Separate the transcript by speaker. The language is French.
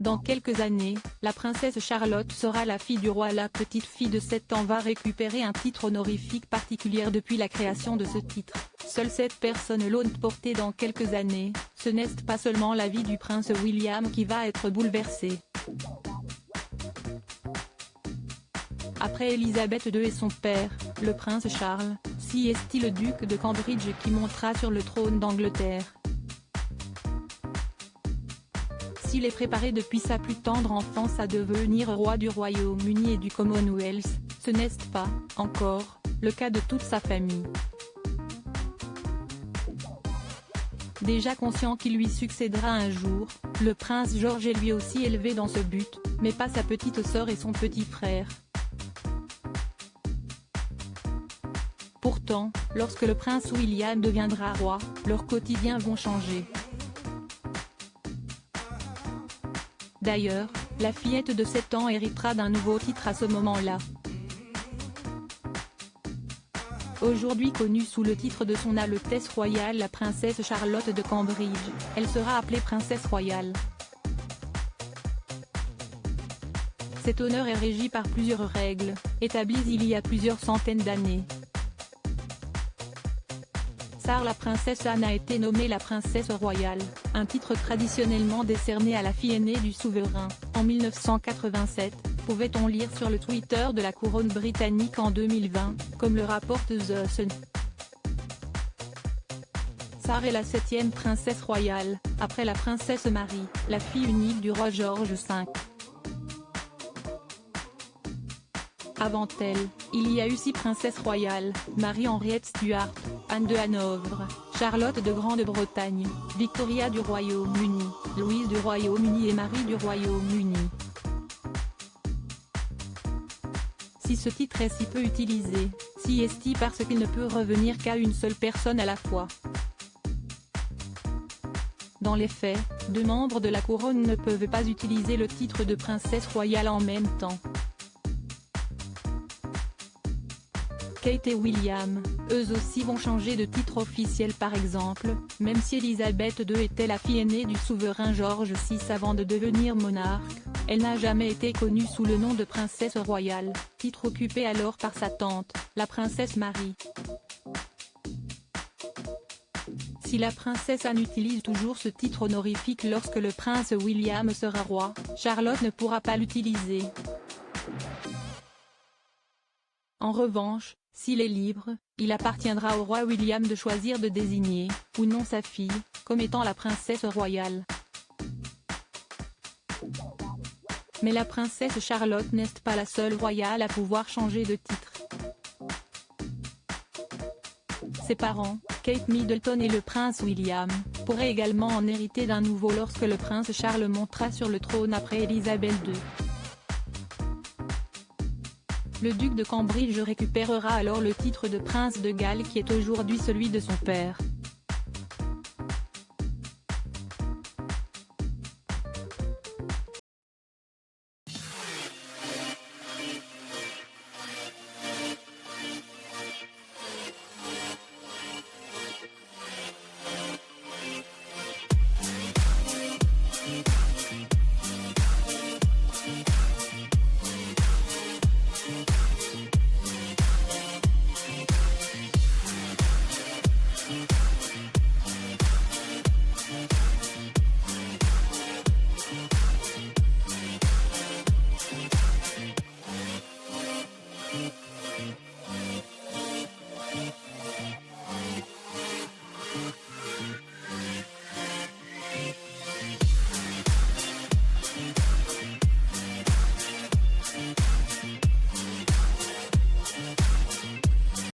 Speaker 1: Dans quelques années, la princesse Charlotte sera la fille du roi. La petite fille de 7 ans va récupérer un titre honorifique particulier depuis la création de ce titre. Seule cette personne l'ont porté dans quelques années. Ce n'est pas seulement la vie du prince William qui va être bouleversée. Après Élisabeth II et son père, le prince Charles, si est-il le duc de Cambridge qui montera sur le trône d'Angleterre. S'il est préparé depuis sa plus tendre enfance à devenir roi du Royaume-Uni et du Commonwealth, ce n'est pas, encore, le cas de toute sa famille. Déjà conscient qu'il lui succédera un jour, le prince George est lui aussi élevé dans ce but, mais pas sa petite sœur et son petit frère. Pourtant, lorsque le prince William deviendra roi, leurs quotidiens vont changer. D'ailleurs, la fillette de 7 ans héritera d'un nouveau titre à ce moment-là. Aujourd'hui connue sous le titre de Son Altesse royale la princesse Charlotte de Cambridge, elle sera appelée princesse royale. Cet honneur est régi par plusieurs règles, établies il y a plusieurs centaines d'années. La princesse Anne a été nommée la princesse royale, un titre traditionnellement décerné à la fille aînée du souverain. En 1987, pouvait-on lire sur le Twitter de la couronne britannique en 2020, comme le rapporte The Sun. Sarah est la 7e princesse royale, après la princesse Marie, la fille unique du roi George V. Avant elle, il y a eu 6 princesses royales, Marie-Henriette Stuart, Anne de Hanovre, Charlotte de Grande-Bretagne, Victoria du Royaume-Uni, Louise du Royaume-Uni et Marie du Royaume-Uni. Si ce titre est si peu utilisé, si est-il parce qu'il ne peut revenir qu'à une seule personne à la fois. Dans les faits, 2 membres de la couronne ne peuvent pas utiliser le titre de princesse royale en même temps. Kate et William, eux aussi vont changer de titre officiel par exemple, même si Élisabeth II était la fille aînée du souverain George VI avant de devenir monarque, elle n'a jamais été connue sous le nom de princesse royale, titre occupé alors par sa tante, la princesse Marie. Si la princesse Anne utilise toujours ce titre honorifique lorsque le prince William sera roi, Charlotte ne pourra pas l'utiliser. En revanche, s'il est libre, il appartiendra au roi William de choisir de désigner, ou non sa fille, comme étant la princesse royale. Mais la princesse Charlotte n'est pas la seule royale à pouvoir changer de titre. Ses parents, Kate Middleton et le prince William, pourraient également en hériter d'un nouveau lorsque le prince Charles montera sur le trône après Élisabeth II. Le duc de Cambridge récupérera alors le titre de prince de Galles qui est aujourd'hui celui de son père.